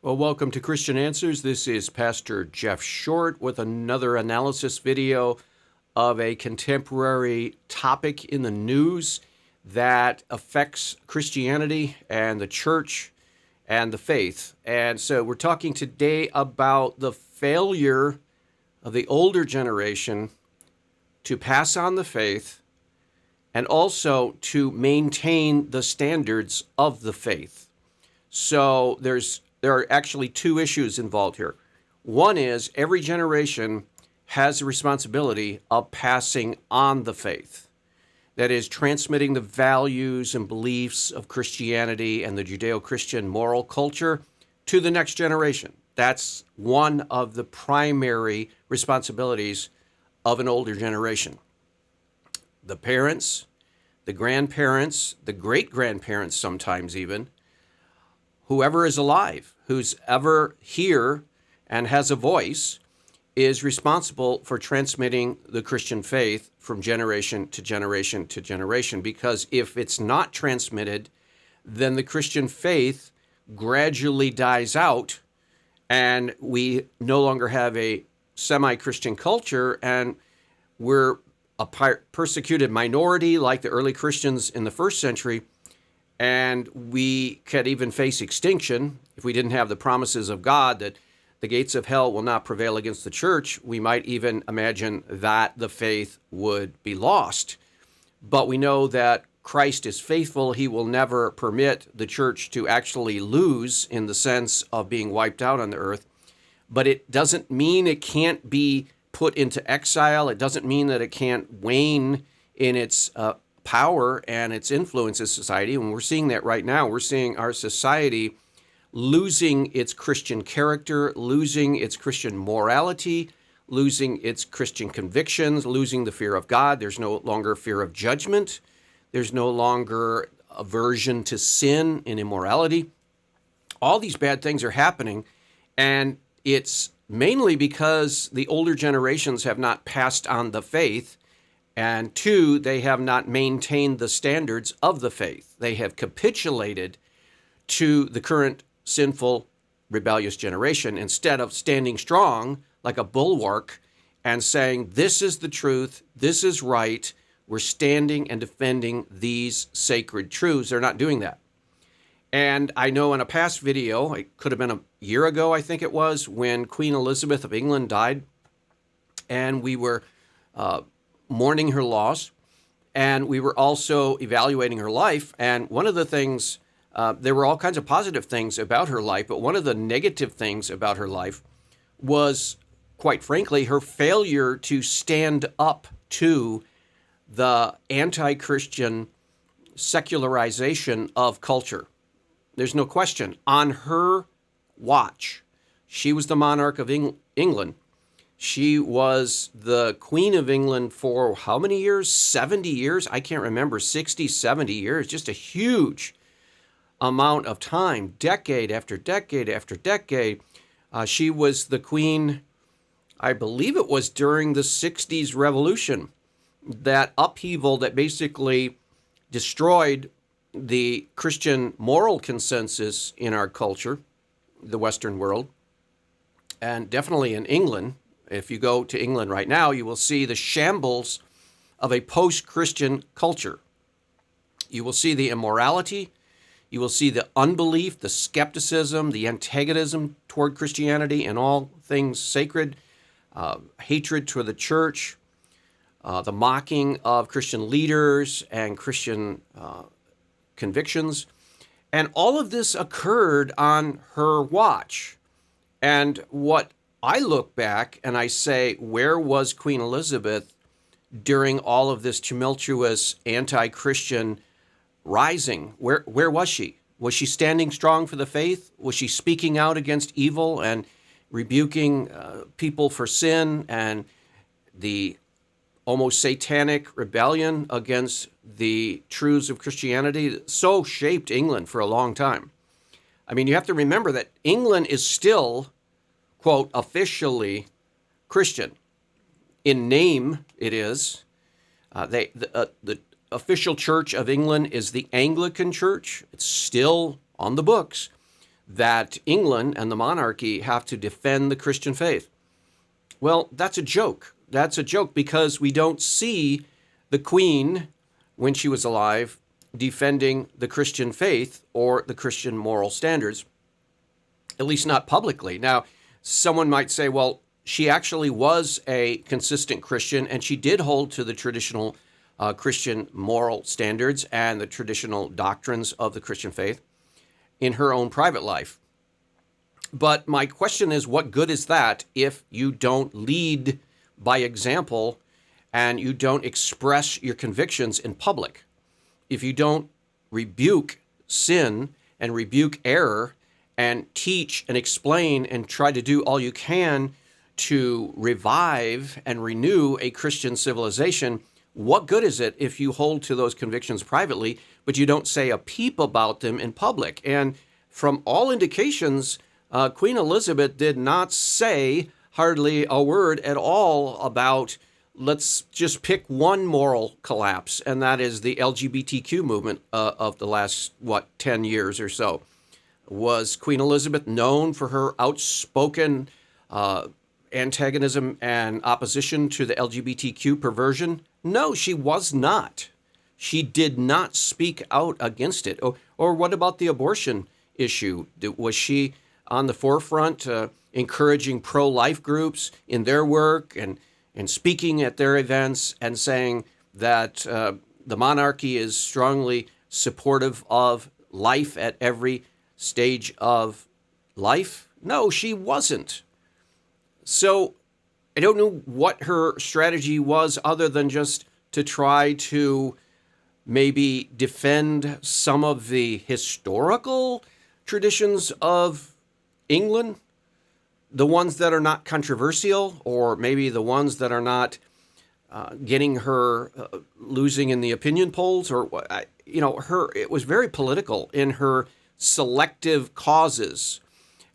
Well, welcome to Christian Answers. This is Pastor Jeff Short with another analysis video of a contemporary topic in the news that affects Christianity and the church and the faith. And so we're talking today about the failure of the older generation to pass on the faith and also to maintain the standards of the faith. So there are actually two issues involved here. One is every generation has the responsibility of passing on the faith. That is, transmitting the values and beliefs of Christianity and the Judeo-Christian moral culture to the next generation. That's one of the primary responsibilities of an older generation. The parents, the grandparents, the great-grandparents sometimes even, whoever is alive, who's ever here and has a voice, is responsible for transmitting the Christian faith from generation to generation to generation. Because if it's not transmitted, then the Christian faith gradually dies out and we no longer have a semi-Christian culture, and we're a persecuted minority like the early Christians in the first century. And we could even face extinction if we didn't have the promises of God that the gates of hell will not prevail against the church. We might even imagine that the faith would be lost. But we know that Christ is faithful. He will never permit the church to actually lose in the sense of being wiped out on the earth. But it doesn't mean it can't be put into exile. It doesn't mean that it can't wane in its power and its influence in society. And we're seeing that right now. We're seeing our society losing its Christian character, losing its Christian morality, losing its Christian convictions, losing the fear of God. There's no longer fear of judgment. There's no longer aversion to sin and immorality. All these bad things are happening, and it's mainly because the older generations have not passed on the faith, and two, they have not maintained the standards of the faith. They have capitulated to the current sinful, rebellious generation instead of standing strong like a bulwark and saying, this is the truth, this is right, we're standing and defending these sacred truths. They're not doing that. And I know in a past video, it could have been a year ago, I think it was, when Queen Elizabeth of England died, and we were mourning her loss, and we were also evaluating her life. And one of the things, there were all kinds of positive things about her life, but one of the negative things about her life was, quite frankly, her failure to stand up to the anti-Christian secularization of culture. There's no question. On her watch, she was the monarch of England. She was the Queen of England for how many years? 70 years? I can't remember. 60, 70 years. Just a huge amount of time, decade after decade after decade. She was the queen, I believe it was during the 60s revolution, that upheaval that basically destroyed the Christian moral consensus in our culture, the Western world, and definitely in England. If you go to England right now, you will see the shambles of a post-Christian culture. You will see the immorality, you will see the unbelief, the skepticism, the antagonism toward Christianity and all things sacred, hatred toward the church, the mocking of Christian leaders and Christian convictions. And all of this occurred on her watch. And what I look back and I say, where was Queen Elizabeth during all of this tumultuous anti-Christian rising? Where was she? Was she standing strong for the faith? Was she speaking out against evil and rebuking people for sin and the almost satanic rebellion against the truths of Christianity that so shaped England for a long time? I mean, you have to remember that England is still, quote, officially Christian. In name, it is. The official church of England is the Anglican Church. It's still on the books. that England and the monarchy have to defend the Christian faith. Well, that's a joke. That's a joke because we don't see the Queen, when she was alive, defending the Christian faith or the Christian moral standards, at least not publicly. Now, someone might say, well, she actually was a consistent Christian, and she did hold to the traditional Christian moral standards and the traditional doctrines of the Christian faith in her own private life. But my question is, what good is that if you don't lead by example and you don't express your convictions in public? If you don't rebuke sin and rebuke error and teach and explain and try to do all you can to revive and renew a Christian civilization, what good is it if you hold to those convictions privately, but you don't say a peep about them in public? And from all indications, Queen Elizabeth did not say hardly a word at all about, let's just pick one moral collapse, and that is the LGBTQ movement of the last, 10 years or so. Was Queen Elizabeth known for her outspoken antagonism and opposition to the LGBTQ perversion? No, she was not. She did not speak out against it. Or what about the abortion issue? Was she on the forefront encouraging pro-life groups in their work and speaking at their events and saying that the monarchy is strongly supportive of life at every stage of life? No, she wasn't. So I don't know what her strategy was other than just to try to maybe defend some of the historical traditions of England, the ones that are not controversial, or maybe the ones that are not getting her losing in the opinion polls, or it was very political in her selective causes.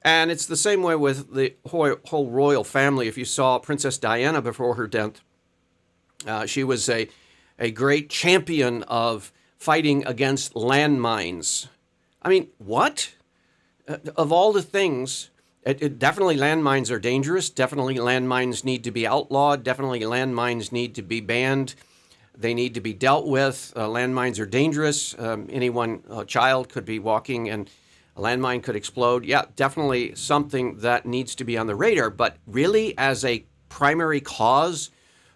And it's the same way with the whole royal family. If you saw Princess Diana before her death, she was a great champion of fighting against landmines. I mean, what? Of all the things, definitely landmines are dangerous. Definitely landmines need to be outlawed. Definitely landmines need to be banned. They need to be dealt with. Landmines are dangerous. A child could be walking and a landmine could explode. Yeah, definitely something that needs to be on the radar. But really, as a primary cause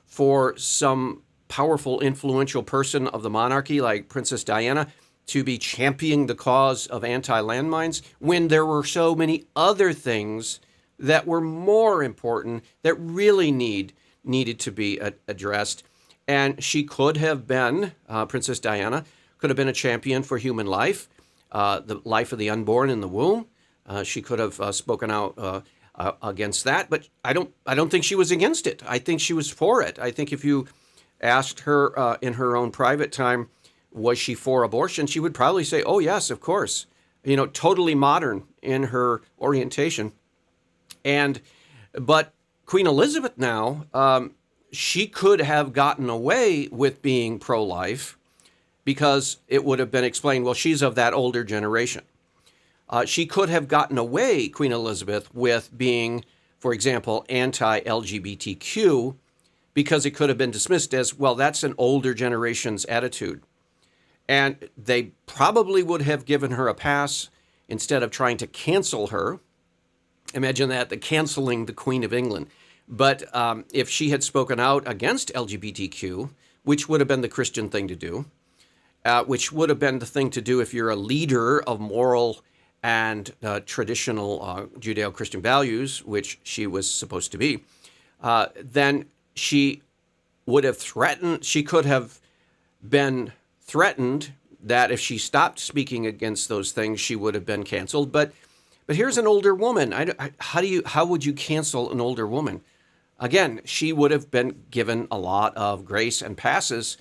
for some powerful, influential person of the monarchy like Princess Diana to be championing the cause of anti-landmines, when there were so many other things that were more important that really needed to be addressed. And she could have been, Princess Diana, could have been a champion for human life, the life of the unborn in the womb. She could have spoken out against that, but I don't think she was against it. I think she was for it. I think if you asked her in her own private time, was she for abortion, she would probably say, oh, yes, of course. Totally modern in her orientation. But Queen Elizabeth now, she could have gotten away with being pro-life because it would have been explained, well, she's of that older generation. She could have gotten away, Queen Elizabeth, with being, for example, anti-LGBTQ because it could have been dismissed as, well, that's an older generation's attitude. And they probably would have given her a pass instead of trying to cancel her. Imagine that, the canceling the Queen of England. But if she had spoken out against LGBTQ, which would have been the Christian thing to do, which would have been the thing to do if you're a leader of moral and traditional Judeo-Christian values, which she was supposed to be, then she would have threatened, she could have been threatened that if she stopped speaking against those things, she would have been canceled. But here's an older woman. How would you cancel an older woman? Again, she would have been given a lot of grace and passes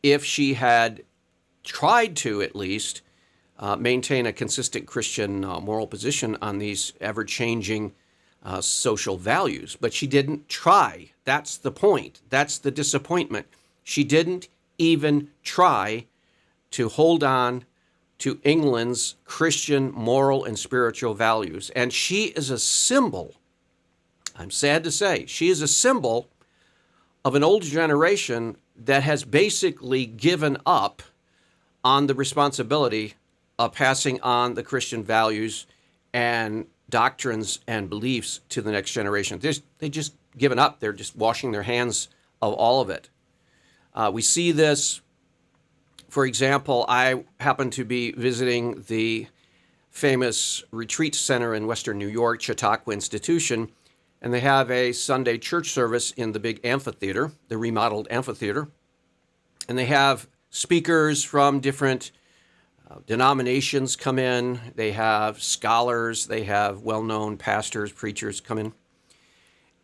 if she had tried to at least maintain a consistent Christian moral position on these ever-changing social values. But she didn't try. That's the point. That's the disappointment. She didn't even try to hold on to England's Christian moral and spiritual values. And she is a symbol, I'm sad to say, she is a symbol of an older generation that has basically given up on the responsibility of passing on the Christian values and doctrines and beliefs to the next generation. They just given up. They're just washing their hands of all of it. We see this, for example, I happen to be visiting the famous retreat center in Western New York, Chautauqua Institution, and they have a Sunday church service in the big amphitheater, the remodeled amphitheater. And they have speakers from different denominations come in. They have scholars. They have well-known pastors, preachers come in.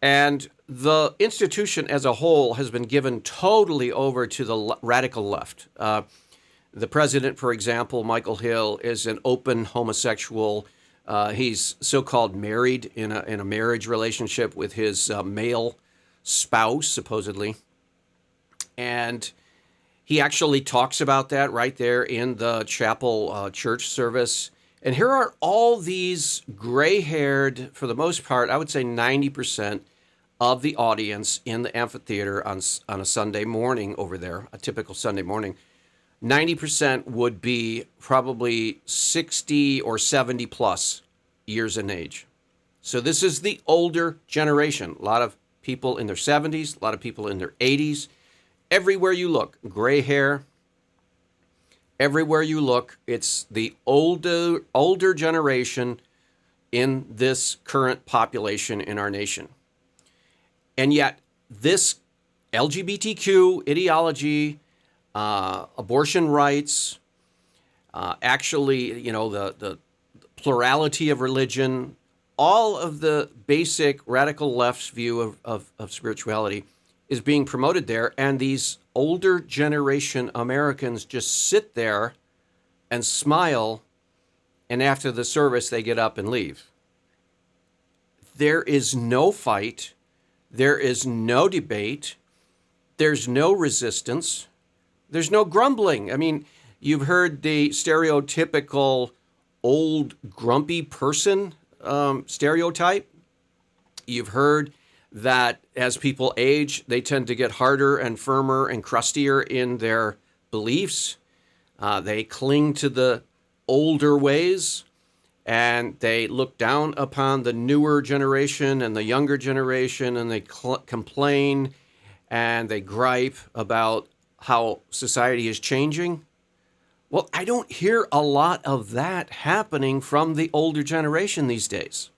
And the institution as a whole has been given totally over to the radical left. The president, for example, Michael Hill, is an open homosexual. He's so-called married in a marriage relationship with his male spouse, supposedly. And he actually talks about that right there in the chapel church service. And here are all these gray-haired, for the most part, I would say 90% of the audience in the amphitheater on a Sunday morning over there, a typical Sunday morning. 90% would be probably 60 or 70 plus years in age. So this is the older generation. A lot of people in their 70s, a lot of people in their 80s. Everywhere you look, gray hair. Everywhere you look, it's the older generation in this current population in our nation. And yet this LGBTQ ideology, abortion rights, actually, the plurality of religion, all of the basic radical left's view of spirituality is being promoted there. And these older generation Americans just sit there and smile, and after the service, they get up and leave. There is no fight. There is no debate. There's no resistance. There's no grumbling. I mean, you've heard the stereotypical old grumpy person stereotype. You've heard that as people age, they tend to get harder and firmer and crustier in their beliefs. They cling to the older ways, and they look down upon the newer generation and the younger generation, and they complain and they gripe about how society is changing. Well, I don't hear a lot of that happening from the older generation these days.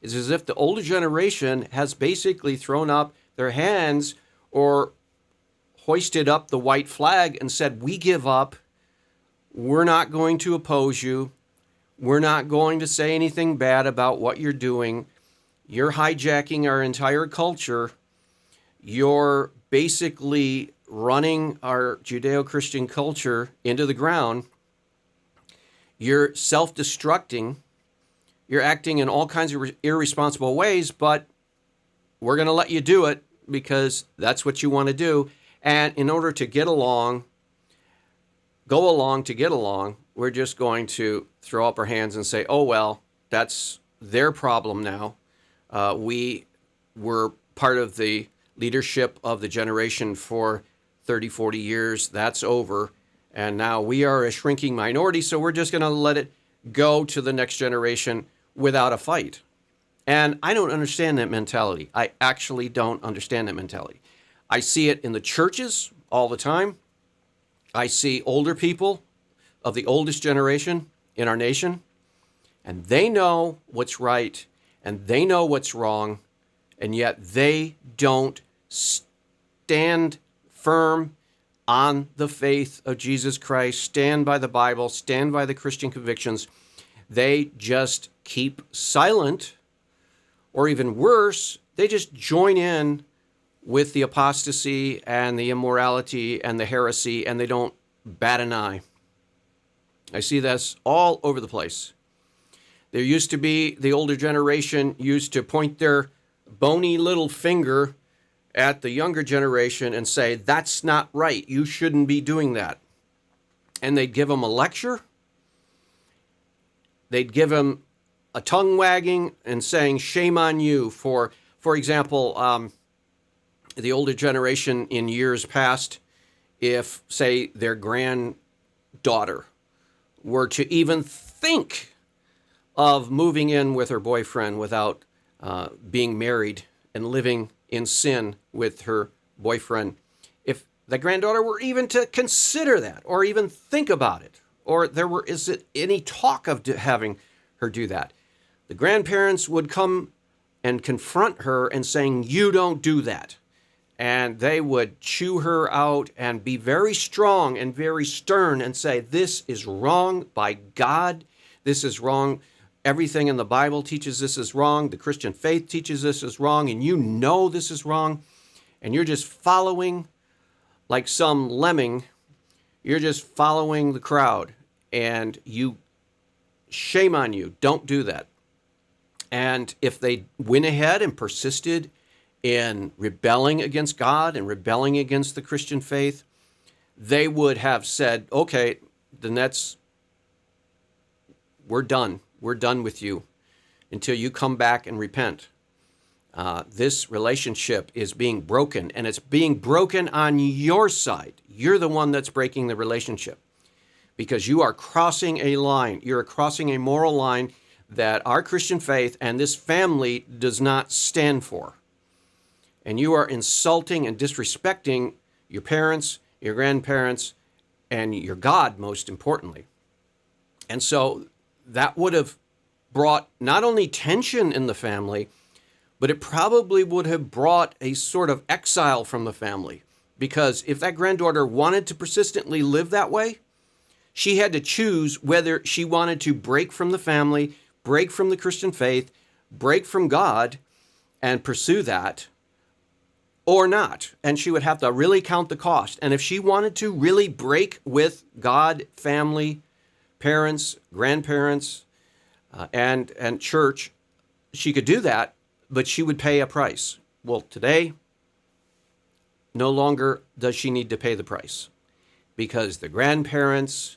It's as if the older generation has basically thrown up their hands or hoisted up the white flag and said, we give up. We're not going to oppose you. We're not going to say anything bad about what you're doing. You're hijacking our entire culture. You're basically running our Judeo-Christian culture into the ground. You're self-destructing. You're acting in all kinds of irresponsible ways, but we're going to let you do it because that's what you want to do. And in order to get along, go along to get along, we're just going to throw up our hands and say, oh, well, that's their problem now. We were part of the leadership of the generation for 30, 40 years. That's over. And now we are a shrinking minority, so we're just going to let it go to the next generation without a fight. And I don't understand that mentality. I actually don't understand that mentality. I see it in the churches all the time. I see older people of the oldest generation in our nation, and they know what's right and they know what's wrong, and yet they don't stand firm on the faith of Jesus Christ, stand by the Bible, stand by the Christian convictions. They just keep silent, or even worse, they just join in with the apostasy and the immorality and the heresy, and they don't bat an eye. I see this all over the place. There used to be, the older generation used to point their bony little finger at the younger generation and say, that's not right. You shouldn't be doing that. And they'd give them a lecture, they'd give him a tongue wagging and saying, shame on you. For example, the older generation in years past, if, say, their granddaughter were to even think of moving in with her boyfriend without being married and living in sin with her boyfriend, if the granddaughter were even to consider that or even think about it, or is it any talk of having her do that, the grandparents would come and confront her and saying, you don't do that. And they would chew her out and be very strong and very stern and say, this is wrong by God. This is wrong. Everything in the Bible teaches this is wrong. The Christian faith teaches this is wrong. And you know this is wrong. And you're just following like some lemming. You're just following the crowd. And shame on you. Don't do that. And if they went ahead and persisted in rebelling against God and rebelling against the Christian faith, they would have said, okay, then we're done. We're done with you until you come back and repent. This relationship is being broken, and it's being broken on your side. You're the one that's breaking the relationship because you are crossing a line. You're crossing a moral line that our Christian faith and this family does not stand for. And you are insulting and disrespecting your parents, your grandparents, and your God, most importantly. And so that would have brought not only tension in the family, but it probably would have brought a sort of exile from the family. Because if that granddaughter wanted to persistently live that way, she had to choose whether she wanted to break from the family, break from the Christian faith, break from God, and pursue that, or not. And she would have to really count the cost. And if she wanted to really break with God, family, parents, grandparents, and church, she could do that, but she would pay a price. Well, today, no longer does she need to pay the price because the grandparents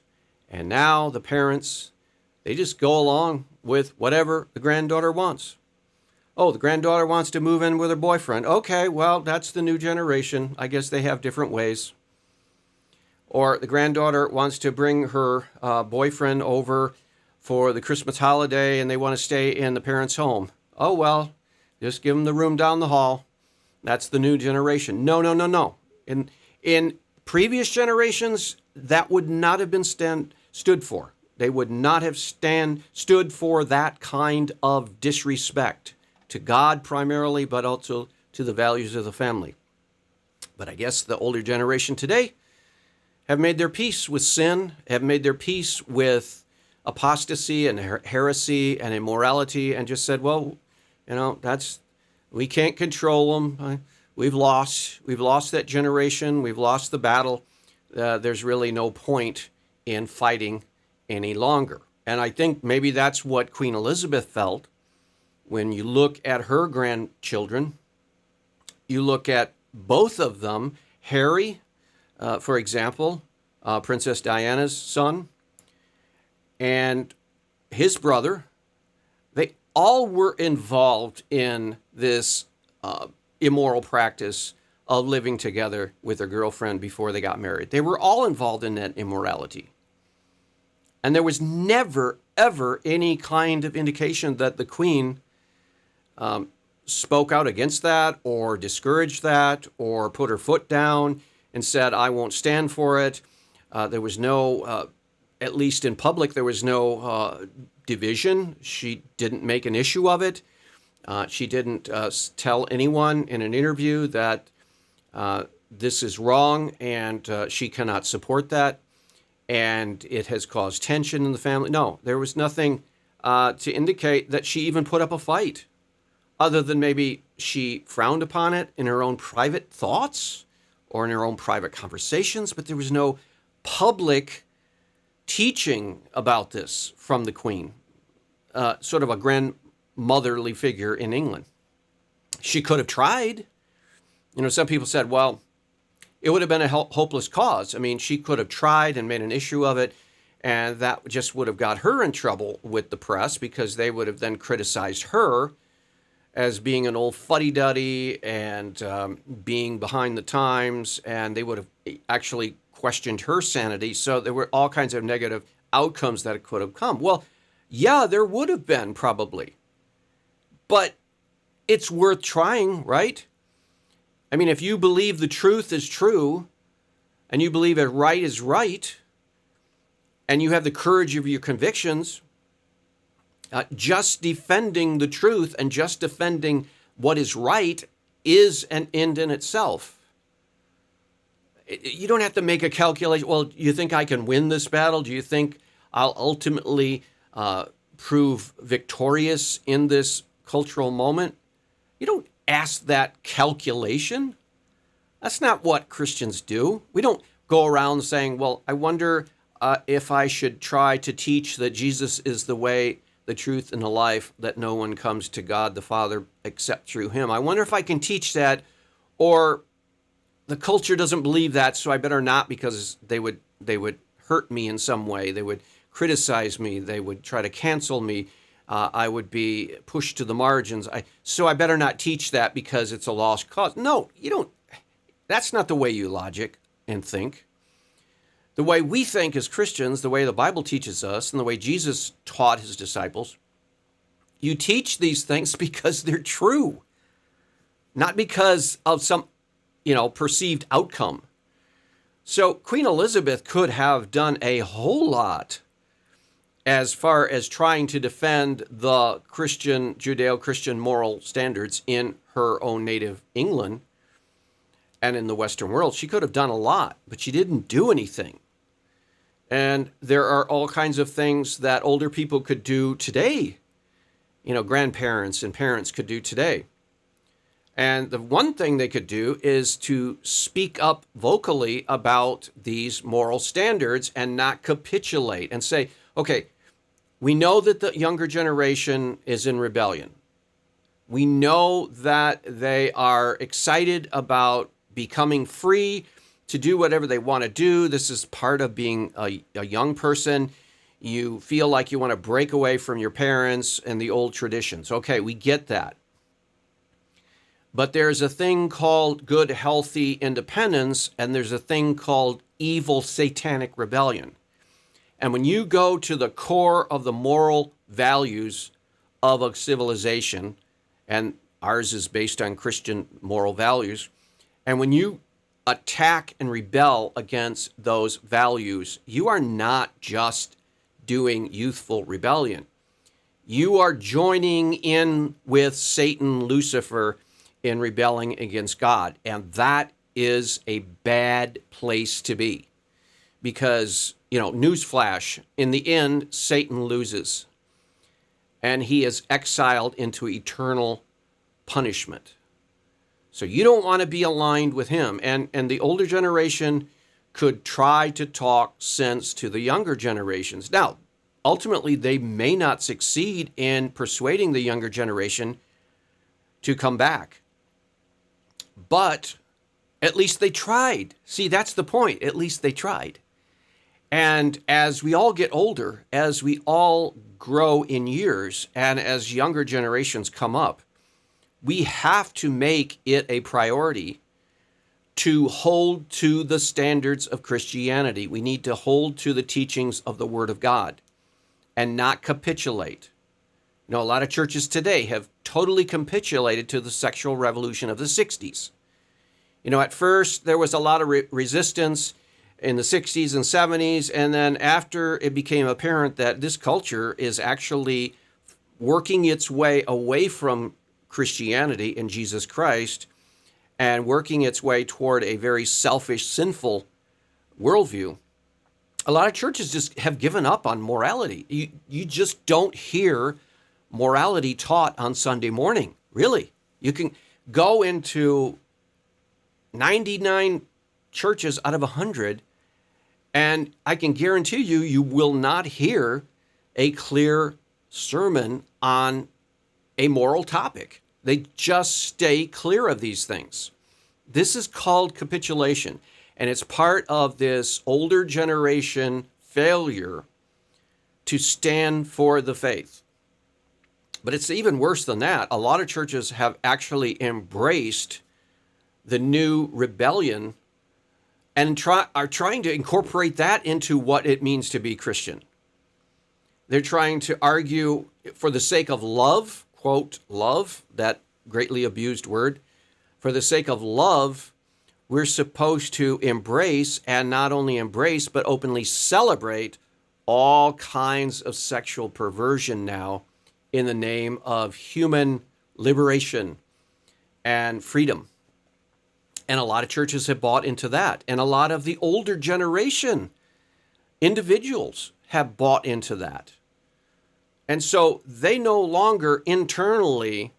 and now the parents, they just go along with whatever the granddaughter wants. Oh, the granddaughter wants to move in with her boyfriend. Okay, well, that's the new generation. I guess they have different ways. Or the granddaughter wants to bring her boyfriend over for the Christmas holiday and they want to stay in the parents' home. Oh, well, just give them the room down the hall. That's the new generation. No. In previous generations, that would not have been stood for. They would not have stood for that kind of disrespect to God primarily, but also to the values of the family. But I guess the older generation today have made their peace with sin, have made their peace with apostasy and heresy and immorality, and just said, well, we can't control them. We've lost that generation. We've lost the battle. There's really no point in fighting any longer. And I think maybe that's what Queen Elizabeth felt when you look at her grandchildren. You look at both of them, Harry, for example, Princess Diana's son, and his brother. They all were involved in this immoral practice of living together with their girlfriend before they got married. They were all involved in that immorality. And there was never, ever any kind of indication that the Queen spoke out against that or discouraged that or put her foot down and said, I won't stand for it. There was no, at least in public, there was no division. She didn't make an issue of it. She didn't tell anyone in an interview that this is wrong and she cannot support that and it has caused tension in the family. No, there was nothing to indicate that she even put up a fight, other than maybe she frowned upon it in her own private thoughts or in her own private conversations, but there was no public teaching about this from the Queen, sort of a grandmotherly figure in England. She could have tried. Some people said, well, it would have been a hopeless cause. I mean, she could have tried and made an issue of it And that just would have got her in trouble with the press, because they would have then criticized her as being an old fuddy-duddy and being behind the times, and they would have actually questioned her sanity. So there were all kinds of negative outcomes that could have come. Well, yeah, there would have been probably, but it's worth trying, right? I mean, if you believe the truth is true, and you believe it right is right, and you have the courage of your convictions, just defending the truth and just defending what is right is an end in itself. You don't have to make a calculation. Well, you think I can win this battle? Do you think I'll ultimately prove victorious in this cultural moment? You don't ask that calculation. That's not what Christians do. We don't go around saying, well, I wonder if I should try to teach that Jesus is the way, the truth, and the life, that no one comes to God the Father except through him. I wonder if I can teach that, or the culture doesn't believe that, so I better not, because they would hurt me in some way. They would criticize me. They would try to cancel me. I would be pushed to the margins. So I better not teach that because it's a lost cause. No, you don't. That's not the way you logic and think. The way we think as Christians, the way the Bible teaches us, and the way Jesus taught his disciples, you teach these things because they're true, not because of some, perceived outcome. So Queen Elizabeth could have done a whole lot as far as trying to defend the Christian, Judeo-Christian moral standards in her own native England and in the Western world. She could have done a lot, but she didn't do anything. And there are all kinds of things that older people could do today, grandparents and parents could do today. And the one thing they could do is to speak up vocally about these moral standards and not capitulate and say, okay, we know that the younger generation is in rebellion. We know that they are excited about becoming free to do whatever they want to do. This is part of being a young person. You feel like you want to break away from your parents and the old traditions. Okay, we get that. But there's a thing called good, healthy independence, and there's a thing called evil, satanic rebellion. And when you go to the core of the moral values of a civilization, and ours is based on Christian moral values, and when you attack and rebel against those values, you are not just doing youthful rebellion. You are joining in with Satan, Lucifer, in rebelling against God. And that is a bad place to be. Because, newsflash, in the end, Satan loses. And he is exiled into eternal punishment. So you don't want to be aligned with him. And the older generation could try to talk sense to the younger generations. Now, ultimately, they may not succeed in persuading the younger generation to come back. But at least they tried. See, that's the point. At least they tried. And as we all get older, as we all grow in years, and as younger generations come up, we have to make it a priority to hold to the standards of Christianity. We need to hold to the teachings of the Word of God and not capitulate. A lot of churches today have totally capitulated to the sexual revolution of the 60s. At first there was a lot of resistance in the 60s and 70s, and then after it became apparent that this culture is actually working its way away from Christianity and Jesus Christ and working its way toward a very selfish, sinful worldview, a lot of churches just have given up on morality. You just don't hear morality taught on Sunday morning, really. You can go into 99 churches out of 100, and I can guarantee you will not hear a clear sermon on a moral topic. They just stay clear of these things. This is called capitulation, and it's part of this older generation failure to stand for the faith. But it's even worse than that. A lot of churches have actually embraced the new rebellion and are trying to incorporate that into what it means to be Christian. They're trying to argue for the sake of love, quote, love, that greatly abused word. For the sake of love, we're supposed to embrace, and not only embrace, but openly celebrate all kinds of sexual perversion now in the name of human liberation and freedom. And a lot of churches have bought into that. And a lot of the older generation individuals have bought into that. And so they no longer internally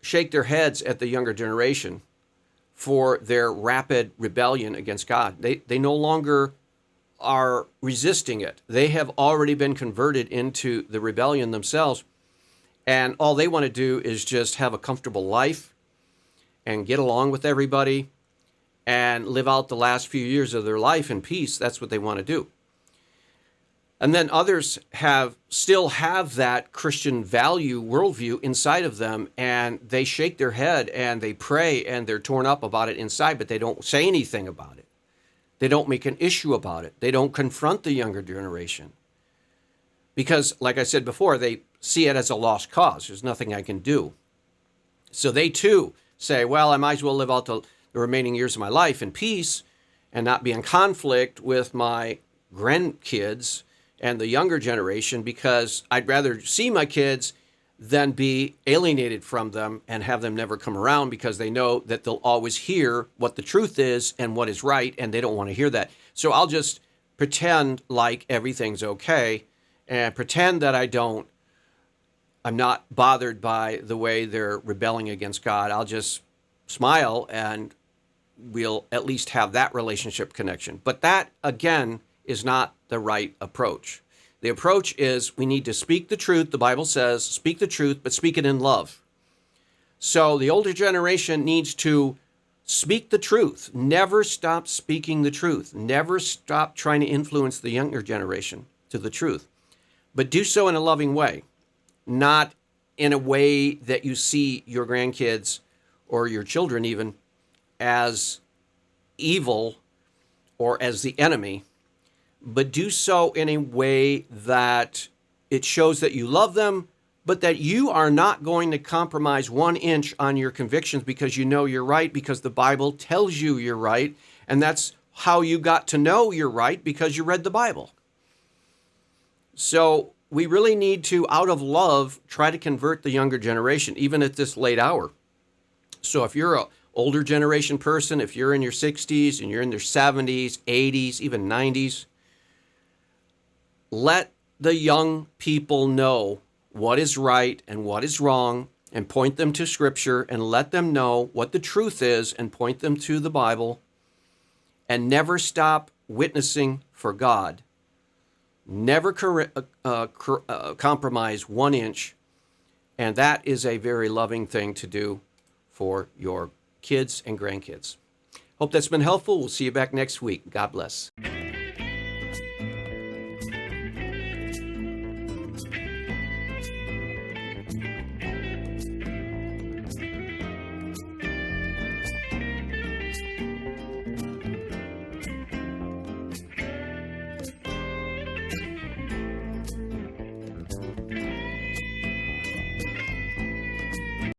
shake their heads at the younger generation for their rapid rebellion against God. They no longer are resisting it. They have already been converted into the rebellion themselves. And all they want to do is just have a comfortable life and get along with everybody and live out the last few years of their life in peace. That's what they want to do. And then others still have that Christian value worldview inside of them, and they shake their head and they pray and they're torn up about it inside, but they don't say anything about it. They don't make an issue about it. They don't confront the younger generation. Because, like I said before, they see it as a lost cause. There's nothing I can do. So they too say, well, I might as well live out the remaining years of my life in peace and not be in conflict with my grandkids and the younger generation, because I'd rather see my kids than be alienated from them and have them never come around, because they know that they'll always hear what the truth is and what is right, and they don't want to hear that. So I'll just pretend like everything's okay and pretend that I'm not bothered by the way they're rebelling against God. I'll just smile and we'll at least have that relationship connection. But that, again, is not the right approach. The approach is we need to speak the truth. The Bible says, speak the truth, but speak it in love. So the older generation needs to speak the truth. Never stop speaking the truth. Never stop trying to influence the younger generation to the truth. But do so in a loving way, not in a way that you see your grandkids or your children even as evil or as the enemy, but do so in a way that it shows that you love them, but that you are not going to compromise 1 inch on your convictions because you know you're right, because the Bible tells you you're right, and that's how you got to know you're right, because you read the Bible. So we really need to, out of love, try to convert the younger generation, even at this late hour. So if you're an older generation person, if you're in your 60s and you're in your 70s, 80s, even 90s, let the young people know what is right and what is wrong, and point them to Scripture, and let them know what the truth is, and point them to the Bible, and never stop witnessing for God. Never compromise 1 inch, and that is a very loving thing to do for your kids and grandkids. Hope that's been helpful. We'll see you back next week. God bless.